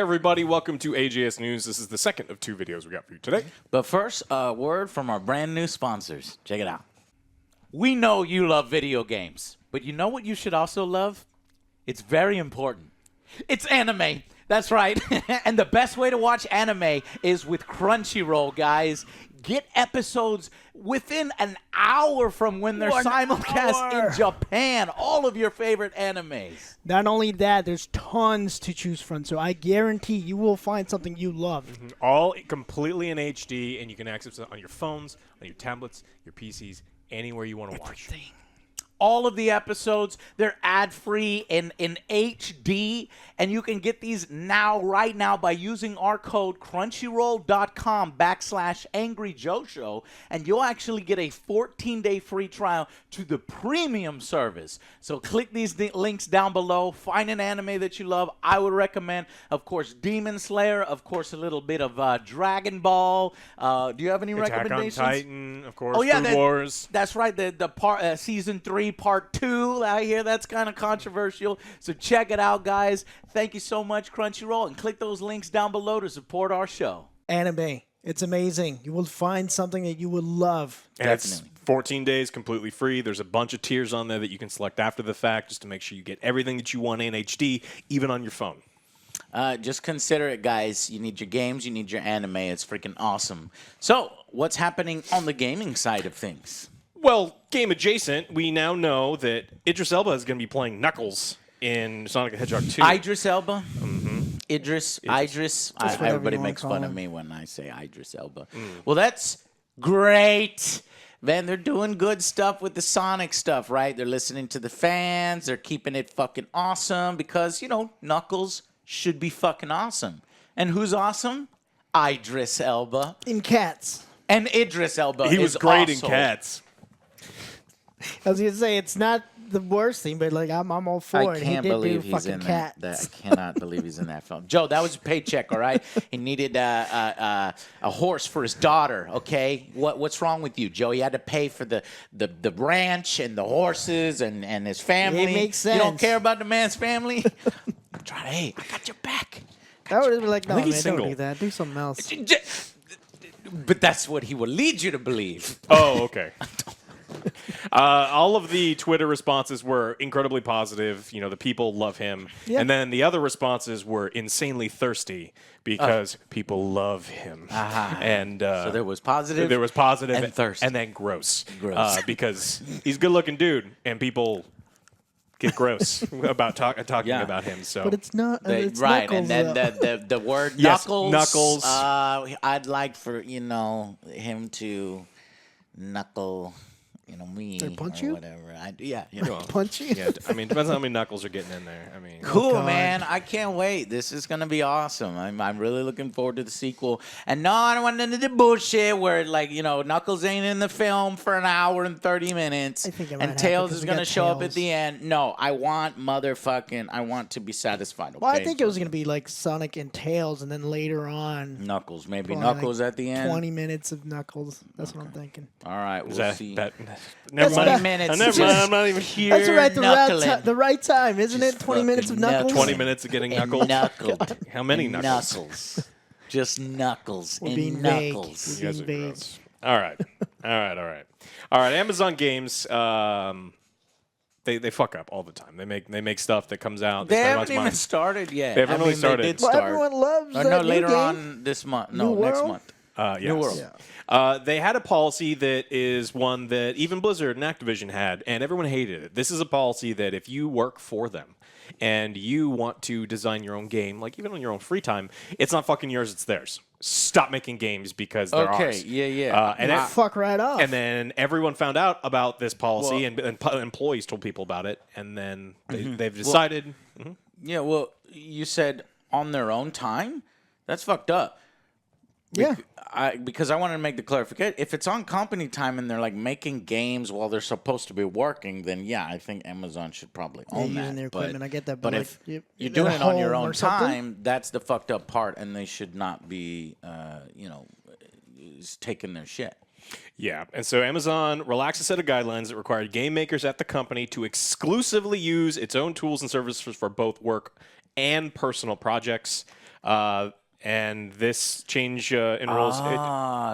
everybody. Welcome to AJS News. This is the second of two videos we got for you today. But first, a word from our brand new sponsors. Check it out. We know you love video games, but you know what you should also love? It's very important. It's anime. That's right. And the best way to watch anime is with Crunchyroll, guys. Get episodes within an hour from when they're simulcast in Japan. All of your favorite animes. Not only that, there's tons to choose from, so I guarantee you will find something you love. All completely in HD, and you can access it on your phones, on your tablets, your PCs, anywhere you want to watch. All of the episodes, they're ad-free in HD, and you can get these right now by using our code crunchyroll.com/AngryJoeShow, and you'll actually get a 14-day free trial to the premium service. So click these links down below, find an anime that you love. I would recommend, of course, Demon Slayer, of course, a little bit of Dragon Ball. Do you have any recommendations? Attack on Titan, of course, Food Wars. That's right, the Season 3, Part 2. I hear that's kind of controversial. So check it out, guys. Thank you so much, Crunchyroll. And click those links down below to support our show. Anime. It's amazing. You will find something that you will love. And it's 14 days completely free. There's a bunch of tiers on there that you can select after the fact just to make sure you get everything that you want in HD, even on your phone. Just consider it, guys. You need your games. You need your anime. It's freaking awesome. So what's happening on the gaming side of things? Well, game adjacent, we now know that Idris Elba is going to be playing Knuckles in Sonic the Hedgehog 2. Idris Elba? Mm-hmm. Idris. Everybody makes fun of me when I say Idris Elba. Well, that's great. Man, they're doing good stuff with the Sonic stuff, right? They're listening to the fans. They're keeping it fucking awesome because, you know, Knuckles should be fucking awesome. And who's awesome? Idris Elba. In Cats. And Idris Elba He was great also in Cats. I was going to say, it's not the worst thing, but like I'm all for it. I can't believe he's in that. I cannot believe he's in that film. Joe, that was a paycheck, all right? He needed a horse for his daughter, okay? What's wrong with you, Joe? He had to pay for the ranch and the horses and his family. It makes sense. You don't care about the man's family? Hey, I got your back. I would be like, no, man, single. don't do that. Do something else. But that's what he would lead you to believe. Oh, okay. All of the Twitter responses were incredibly positive. You know, the people love him. Yeah. And then the other responses were insanely thirsty because people love him. And so there was positive. There was positive and thirst. And then gross. Because he's a good-looking dude, and people get gross about talking about him. So, but it's not. It's right, Knuckles, and then the word yes, Knuckles. I'd like for him to knuckle. Me or punch or you? Whatever. Punch you? Yeah, I mean, depends on how many knuckles are getting in there. I mean, cool, man. I can't wait. This is gonna be awesome. I'm really looking forward to the sequel. And no, I don't want none of the bullshit where Knuckles ain't in the film for an hour and 30 minutes, and Tails is gonna show up at the end. No, I want to be satisfied. Okay? Well, I think it was gonna be like Sonic and Tails, and then later on Knuckles. Maybe Knuckles at the end. 20 minutes of Knuckles. That's what I'm thinking. All right, we'll see. Never mind. 20 minutes. Never mind. I'm not even here. That's right. The right time, isn't it? 20 minutes of Knuckles. 20 minutes of getting knuckled. Knuckled. How many knuckles? Just knuckles. We're and being knuckles. You guys are gross. All right. Amazon Games. They fuck up all the time. They make stuff that comes out. They haven't even started yet. They haven't really started. They did start. Well, everyone loves that no, new later game. on this month. No, next month. Yes. New World. Yeah. They had a policy that is one that even Blizzard and Activision had, and everyone hated it. This is a policy that if you work for them and you want to design your own game, like even on your own free time, it's not fucking yours, it's theirs. Stop making games because they're ours. Okay, yeah. And fuck right off. And then everyone found out about this policy, and employees told people about it, and then they've decided. Yeah, well, you said on their own time? That's fucked up. Yeah. Because I wanted to make the clarification. If it's on company time and they're like making games while they're supposed to be working, then yeah, I think Amazon should probably own that. Using their equipment, I get that. But if you're doing it on your own time, that's the fucked up part, and they should not be, taking their shit. Yeah, and so Amazon relaxed a set of guidelines that required game makers at the company to exclusively use its own tools and services for both work and personal projects. And this change in rules.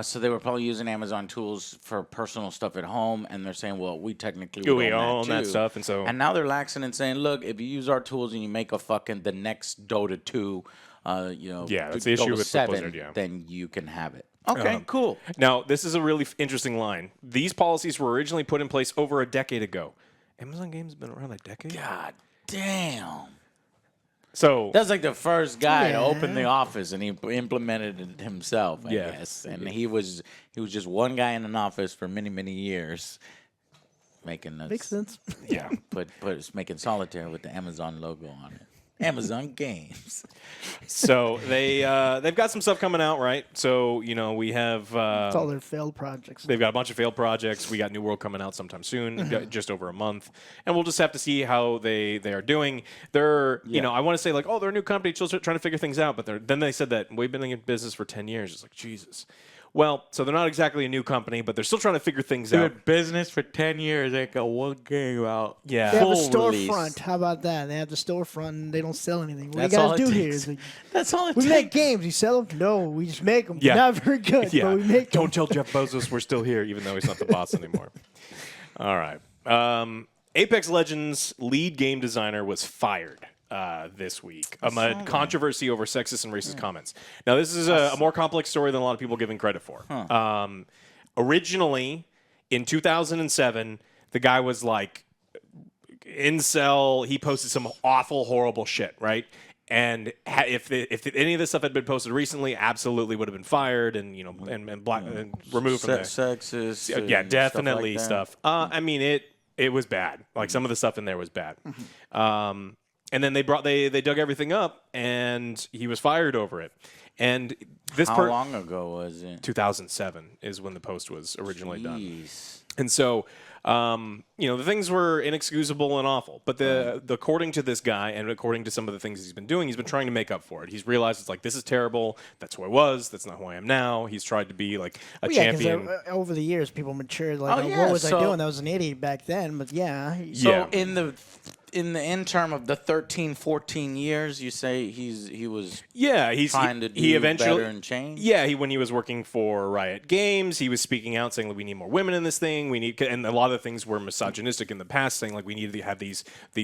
So they were probably using Amazon tools for personal stuff at home, and they're saying, well, we technically We own own that too. stuff, and so now they're laxing and saying, look, if you use our tools and you make a fucking the next Dota 2, that's the issue Dota with 7, Blizzard, yeah. then you can have it. Okay, cool. Now, this is a really interesting line. These policies were originally put in place over a decade ago. Amazon Games has been around a decade? God damn. So That's like the first guy to open the office, and he implemented it himself, I Yeah. guess. And he was just one guy in an office for many, many years, making Makes sense. yeah. making solitaire with the Amazon logo on it. Amazon Games. So they've got some stuff coming out, right? So, we have It's all their failed projects. they've got a bunch of failed projects. We got New World coming out sometime soon, just over a month. And we'll just have to see how they are doing. They're, I want to say like, oh, they're a new company trying to figure things out, but then they said that we've been in business for 10 years. It's like, Jesus. Well, so they're not exactly a new company, but they're still trying to figure things out. Been business for 10 years. They got one game out. Yeah. They have a Full release. storefront. How about that? They have the storefront and they don't sell anything. What That's do you all guys it do here? takes. Is like, That's all it we takes. make games. You sell them? No, we just make them. Yeah. Not very good, Yeah. but we make them. Don't tell Jeff Bezos we're still here, even though he's not the boss anymore. All right. Apex Legends lead game designer was fired this week amid controversy over sexist and racist comments. Now, this is a more complex story than a lot of people are giving credit for. Originally, in 2007, the guy was like incel. He posted some awful, horrible shit, right? And if any of this stuff had been posted recently, absolutely would have been fired and and removed from there. Sexist. Yeah, and definitely stuff. stuff. I mean, it was bad. Like some of the stuff in there was bad. And then they dug everything up, and he was fired over it. And this How long ago was it? 2007 is when the post was originally done. Jeez. And so, the things were inexcusable and awful. But according to this guy and according to some of the things he's been doing, he's been trying to make up for it. He's realized it's like, this is terrible. That's who I was. That's not who I am now. He's tried to be like a champion. Over the years, people matured. Like, Oh, oh, yeah, what was I so- doing? I was an idiot back then. But yeah. Yeah. So in the interim of the 13, 14 years, you say he was He's trying to do he eventually better and change? Yeah, when he was working for Riot Games, he was speaking out saying like we need more women in this thing. And a lot of things were misogynistic in the past, saying like we needed to have these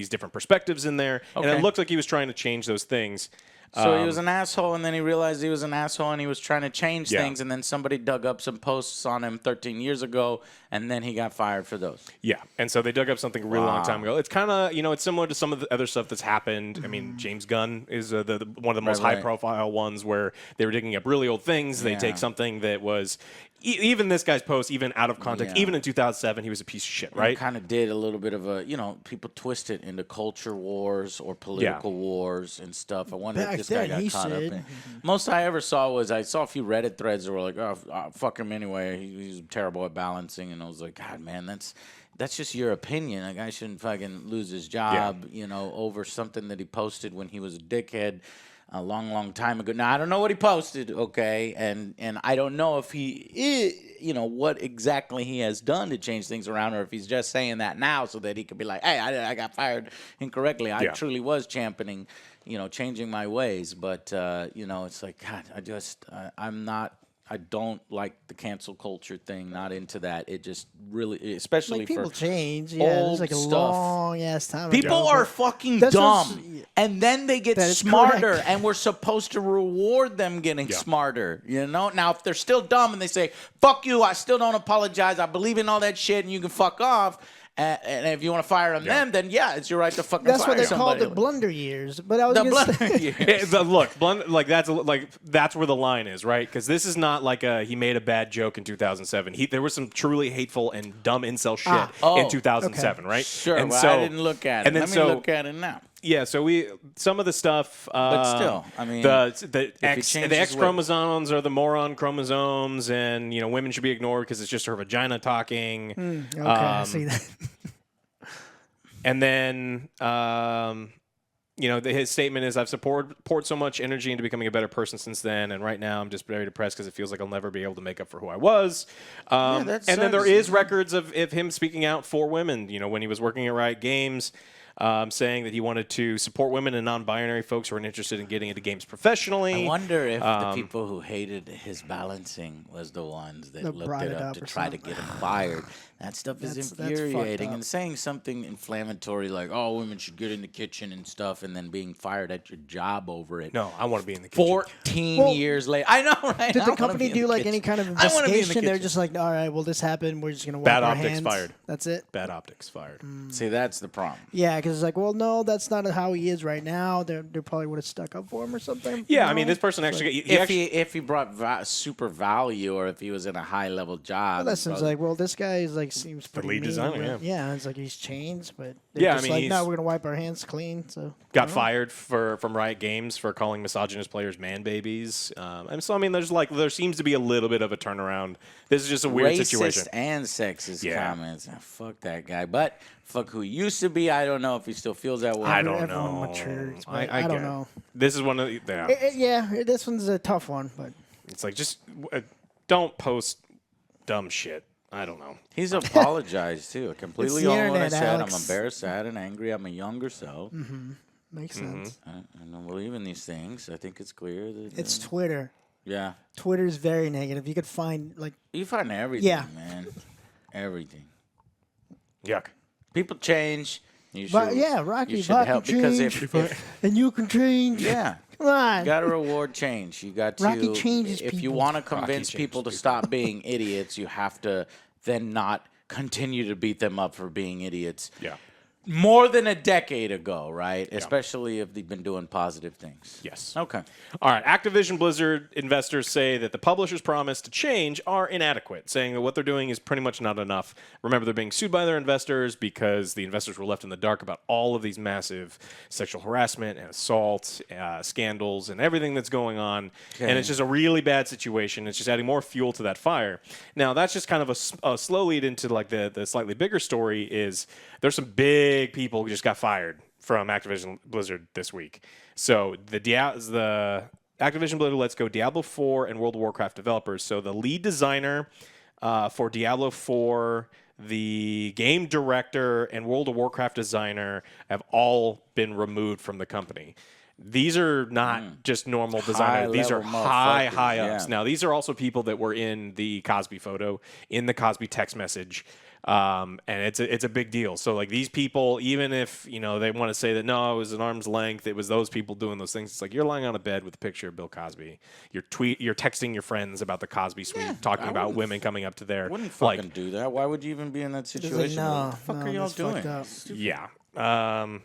different perspectives in there. And Okay. it looked like he was trying to change those things. So he was an asshole, and then he realized he was an asshole, and he was trying to change Yeah. things, and then somebody dug up some posts on him 13 years ago, and then he got fired for those. Yeah, and so they dug up something a really long time ago. It's kind of it's similar to some of the other stuff that's happened. I mean, James Gunn is the one of the most Right. high-profile ones where they were digging up really old things. They Yeah. take something that was even this guy's post, even out of context, Yeah. even in 2007, he was a piece of shit, right? Kind of did a little bit of a, people twist it into culture wars or political wars and stuff. I wonder Back if this guy then, he got caught up said. in. Most I ever saw was I saw a few Reddit threads that were like, oh, fuck him anyway. He's terrible at balancing. And I was like, God, man, that's just your opinion. A guy shouldn't fucking lose his job, over something that he posted when he was a dickhead a long, long time ago. Now, I don't know what he posted, okay? And I don't know if he is, what exactly he has done to change things around, or if he's just saying that now so that he could be like, hey, I got fired incorrectly. I truly was championing, changing my ways. But, it's like, God, I don't like the cancel culture thing. Not into that. It just really, especially Like, people for change. Yeah, old there's like a stuff. long ass time. People ago, are but fucking that's what's- dumb, and then they get That is smarter, correct. and we're supposed to reward them getting smarter. Now, if they're still dumb and they say "fuck you," I still don't apologize. I believe in all that shit, and you can fuck off. And if you want to fire on them, then it's your right to fucking That's fire what they somebody. called the blunder years. But I was The gonna blunder say, years. Look, that's where the line is, right? Because this is not like he made a bad joke in 2007. There was some truly hateful and dumb incel shit in 2007, right? Sure, And well, so, I didn't look at it. and then Let me look at it now. Yeah, so some of the stuff, But still, I mean, the he X changes X his chromosomes are the moron chromosomes, and women should be ignored because it's just her vagina talking. okay, I see that. And then, his statement is, I've poured so much energy into becoming a better person since then, and right now I'm just very depressed because it feels like I'll never be able to make up for who I was. that and then there sucks. is records of him speaking out for women, when he was working at Riot Games. saying that he wanted to support women and non-binary folks who are interested in getting into games professionally. I wonder if the people who hated his balancing was the ones that looked brought it it up up to or try to something. get him fired. That stuff is That's fucked infuriating. up. And saying something inflammatory like, "Oh, women should get in the kitchen and stuff," and then being fired at your job over it. No, I want to be in the kitchen. 14 Well, years later. I know, right? Did I the wanna company be in the do like kitchen. any kind of I wanna be in the investigation? They're kitchen. just like, all right, well, this happened. We're just gonna wipe Bad our optics hands. fired. That's it. Bad optics fired. See, that's the problem. Yeah, because it's like, well, no, that's not how he is right now. They probably would have stuck up for him or something. Yeah, you I mean, know? this person actually, he If actually if he brought super value, or if he was in a high level job, That seems probably- like, well, this guy is like seems pretty lead mean, designer, but- yeah. it's like he's changed, but they're Yeah, I just mean, like, no, he's- we're gonna wipe our hands clean. So got fired from Riot Games for calling misogynist players man babies. And so, I mean, there seems to be a little bit of a turnaround. This is just a weird racist situation. and sexist Yeah. comments. Ah, fuck that guy. But fuck who he used to be. I don't know if he still feels that way. I don't everyone know. matures, but I I don't get it. know. This is one of the, This one's a tough one, but it's like just don't post dumb shit. I don't know. He's apologized too. I completely the own what I internet, said. Alex. I'm embarrassed, sad, and angry. I'm a younger self. makes Mm-hmm. sense. I don't believe in these things. I think it's clear that It's Twitter. yeah. Twitter's very negative. You could find like You find everything, Yeah. man. Everything. Yuck. People change. You should, But yeah, Rocky, you should Rocky help because change, if and you can change. yeah. Come on. You got to reward change. You got to. Rocky changes if you people. want to convince changes people to people. stop being idiots, you have to then not continue to beat them up for being idiots. Yeah. More than a decade ago, right? Especially if they've been doing positive things. Yes. Okay. All right. Activision Blizzard investors say that the publisher's promise to change are inadequate, saying that what they're doing is pretty much not enough. Remember, they're being sued by their investors because the investors were left in the dark about all of these massive sexual harassment and assault scandals and everything that's going on. And it's just a really bad situation. It's just adding more fuel to that fire. Now, that's just kind of a slow lead into like the slightly bigger story is there's some big people who just got fired from Activision Blizzard this week. So the Activision Blizzard lets go Diablo 4 and World of Warcraft developers. So the lead designer for Diablo 4, the game director, and World of Warcraft designer have all been removed from the company. These are not just normal designers. These are High-level high motherfuckers, ups. yeah. Now, these are also people that were in the Cosby photo, in the Cosby text message. And it's a big deal. So like these people, even if they want to say that no, it was an arm's length, it was those people doing those things. It's like you're lying on a bed with a picture of Bill Cosby. You're texting your friends about the Cosby suite, talking about women coming up to their I wouldn't fucking do that. Why would you even be in that It's like, situation? no, What the fuck no, are y'all that's fucked doing? up. yeah.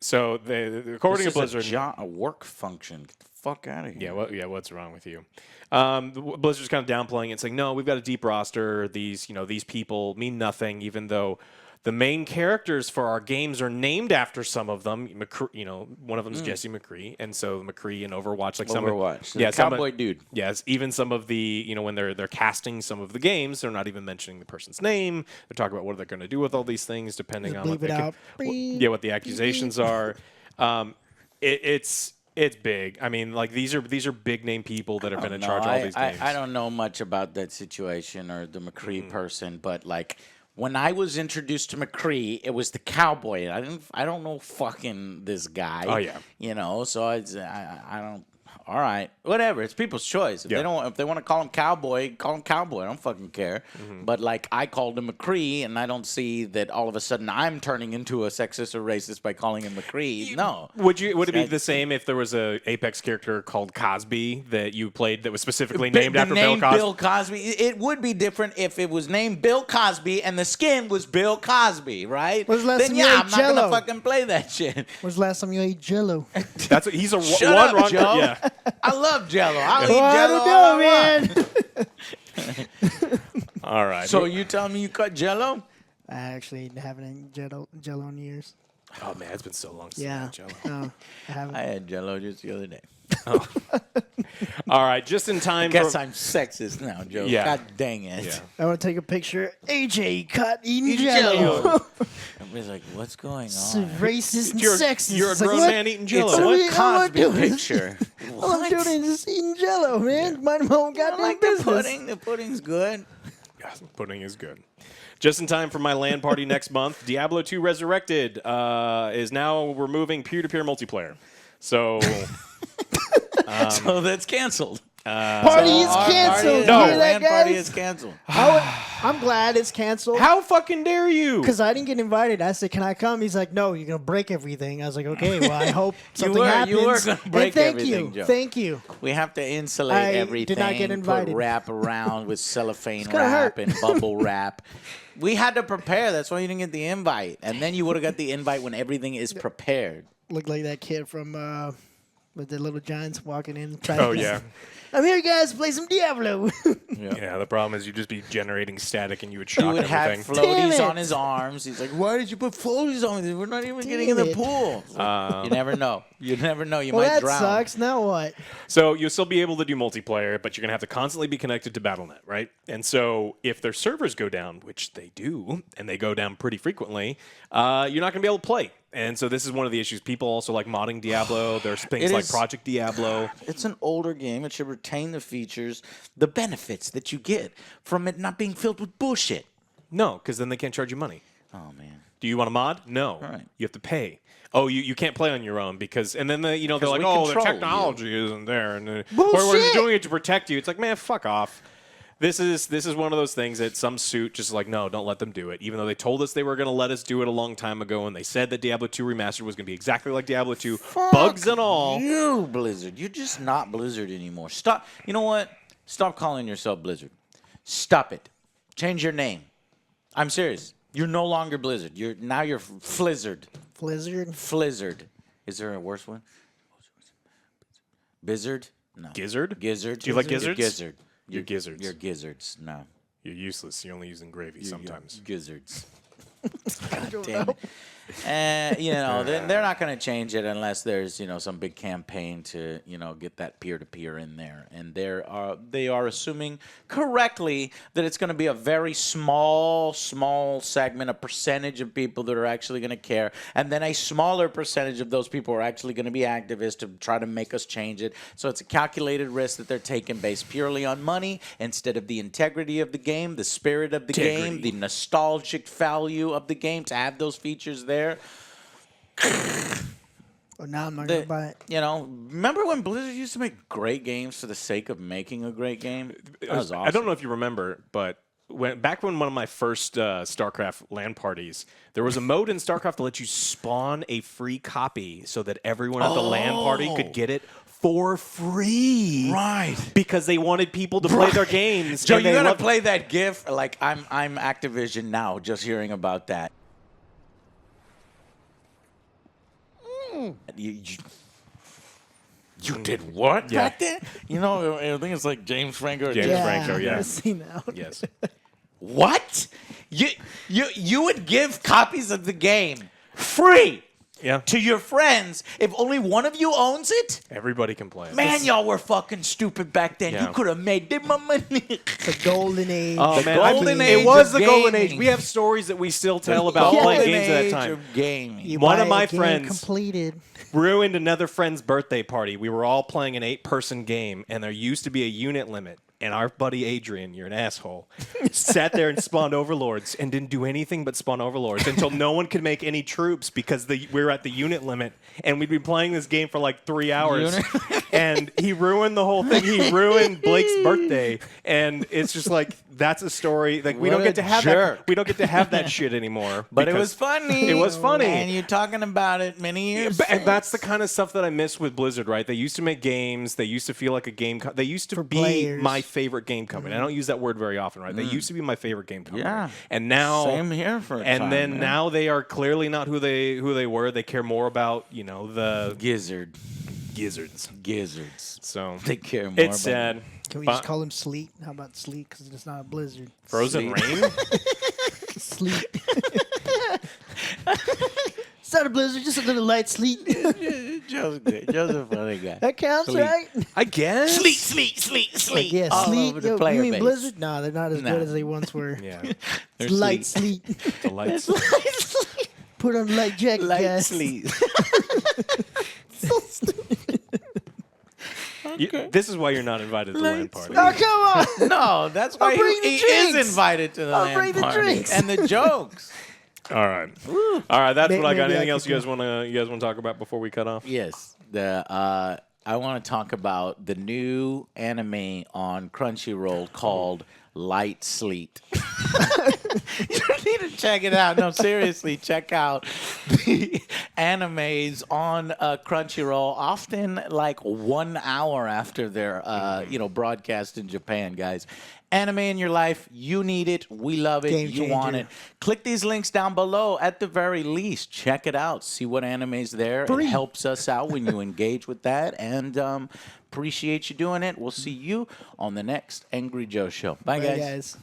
So according This to is Blizzard, a work function. Get the fuck out of here. what's wrong with you? Blizzard's kind of downplaying it, saying, no, we've got a deep roster. These people mean nothing, even though the main characters for our games are named after some of them. One of them is Jesse McCree, and so McCree in Overwatch, like Overwatch. some, Cowboy dude. Yes, even some of the when they're casting some of the games, they're not even mentioning the person's name. They're talking about what they're going to do with all these things, depending Just on what bleep it out. what the accusations are. It's big. I mean, like these are big name people that have been in charge of all these games. I don't know much about that situation or the McCree person, but like when I was introduced to McCree, it was the cowboy. I don't know fucking this guy. Oh, yeah. So I don't. All right, whatever. It's people's choice. If they want to call him cowboy, call him cowboy. I don't fucking care. But like I called him McCree, and I don't see that all of a sudden I'm turning into a sexist or racist by calling him McCree. No. Would it be the same if there was a Apex character called Cosby that you played that was specifically named after Bill Cosby? Bill Cosby. It would be different if it was named Bill Cosby and the skin was Bill Cosby, right? When's the last Then time you yeah, ate I'm not gonna Jell-O? fuc's play that shit. When's the last time you ate Jello? That's he's a Shut one up, wrong. Joe. Yeah. I love Jello. I'll eat I Jello don't all know, I want. man. All right. So you tell me you cut Jello? I actually haven't eaten Jello in years. Oh man, it's been so long since I Yeah. had Jello. No, I haven't. I had Jello just the other day. All right, just in time. Guess for, I'm sexist now, Joe. Yeah. God dang it. Yeah. I want to take a picture. AJ cut eating Eat Jello. Jello. Everybody's like, what's going It's on? racist and You're, sexist. you're a It's like, grown what? man eating It's Jello. What are What? we- all I'm Cosby doing- picture. All I'm doing is just eating Jello, man. Mind my own I goddamn like the business. pudding. The pudding's good. Yes, pudding is good. Just in time for my LAN party next month, Diablo 2 Resurrected is now removing peer-to-peer multiplayer. So, So that's canceled. Party is canceled. No. You hear that, LAN party guys? is canceled. I'm glad it's canceled. how fucking dare you? Because I didn't get invited. I said, "Can I come?" He's like, "No, you're gonna break everything." I was like, "Okay, well, I hope something happens." You were gonna break and thank everything, you, Joe. thank you. We have to insulate I everything. did not get invited. Put wrap around with cellophane gonna wrap hurt. and bubble wrap. We had to prepare. That's why you didn't get the invite. And then you would have got the invite when everything is prepared. Looked like that kid from with the little giants walking in. Oh, yeah. I'm here, guys. To play some Diablo. Yeah, the problem is you'd just be generating static and you would shock He would have everything. Damn floaties it. on his arms. He's like, "Why did you put floaties on me? We're not even getting in Damn the it. pool." You never know. You never know. You well, might that drown. sucks. Now what? So you'll still be able to do multiplayer, but you're going to have to constantly be connected to Battle.net, right? And so if their servers go down, which they do, and they go down pretty frequently, you're not going to be able to play. And so this is one of the issues. People also like modding Diablo. There's things It like is- Project Diablo. It's an older game. It should retain the features, the benefits that you get from it not being filled with bullshit. No, because then they can't charge you money. Oh, man. Do you want a mod? No. right. You have to pay. Oh, you can't play on your own because, and then they're like, we oh, the control technology isn't there, and we're Bullshit. doing it to protect you. It's like, man, fuck off. This is one of those things that some suit just like, no, don't let them do it. Even though they told us they were going to let us do it a long time ago, and they said that Diablo 2 Remastered was going to be exactly like Diablo 2, bugs and all. You, Blizzard. You're just not Blizzard anymore. Stop. You know what? Stop calling yourself Blizzard. Stop it. Change your name. I'm serious. You're no longer Blizzard. You're Flizzard. Blizzard. Flizzard. Is there a worse one? Bizzard? No. Gizzard? Gizzard. Do you like You're gizzards? Gizzard. You're gizzards. You're gizzards. No. You're useless. You're only using gravy sometimes. Gizzards. God damn it. They're not going to change it unless there's, some big campaign to, get that peer-to-peer in there. And they are assuming correctly that it's going to be a very small segment, a percentage of people that are actually going to care. And then a smaller percentage of those people are actually going to be activists to try to make us change it. So it's a calculated risk that they're taking based purely on money instead of the integrity of the game, the spirit of the game, the nostalgic value of the game to have those features there. Well, now I'm not gonna buy it. Remember when Blizzard used to make great games for the sake of making a great game? That was awesome. I don't know if you remember, but back when one of my first StarCraft LAN parties, there was a mode in StarCraft to let you spawn a free copy so that everyone at the LAN party could get it for free. Right. Because they wanted people to play their games. Joe, and you they gotta loved- play that GIF. Like I'm Activision now, just hearing about that. You did what Yeah. back then? I think it's like James Franco. James Franco, yeah. I've seen that one. Yes. What? You would give copies of the game free Yeah. to your friends if only one of you owns it? Everybody can play it. Man, y'all were fucking stupid back then. Yeah. You could have made them money. The golden age. Oh, The man. golden It age was of the golden age. gaming. We have stories that we still tell about golden playing games at Age that time. of gaming. You one buy of my a game friends- completed. Ruined another friend's birthday party. We were all playing an 8-person game, and there used to be a unit limit. And our buddy Adrian, you're an asshole, sat there and spawned overlords and didn't do anything but spawn overlords until no one could make any troops because we were at the unit limit. And we'd been playing this game for like 3 hours. And he ruined the whole thing. He ruined Blake's birthday. And it's just like, that's a story. Like we What don't get a to have jerk. that. We don't get to have that shit anymore. But it because was funny. It was funny. And you're talking about it many years. And that's the kind of stuff that I miss with Blizzard, right? They used to make games. They used to feel like a game. They used to be players. my favorite game company. I don't use that word very often, right? They used to be my favorite game company. Yeah. And now, Same here for a and time, then man. now they are clearly not who they were. They care more about the Gizzard. gizzards. Gizzards. So They care more it's about sad. Can we But- just call him Sleet? How about Sleet? Because it's not a blizzard. Frozen Sleep. Rain. Sleet. It's not a blizzard, just a little light sleet. Joe's good. Joe's a funny guy. That counts, Sleet. right? I guess. Like, yeah, All sleet. over the Yo, player you mean base. blizzard? No, they're not as No. good as they once were. Yeah. They're It's light sleet. The lights. Put on light jacket, Light guys. sleep. So stupid. This is why you're not invited to the LAN party. Oh, come on. No, that's why bring the he is drinks. invited to the I'll LAN bring the party. drinks. And the jokes. All right. All right, that's what I got. Maybe I Anything else could you guys want to talk about before we cut off? Yes. I want to talk about the new anime on Crunchyroll called Light Sleet. You need to check it out. No, seriously, check out the animes on Crunchyroll. Often like 1 hour after they're broadcast in Japan, guys. Anime in your life, you need it. We love it. Game You want changer. it. Click these links down below. At the very least, check it out. See what anime's there. It helps us out when you engage with that. And appreciate you doing it. We'll see you on the next Angry Joe Show. Bye, Bye, guys. guys.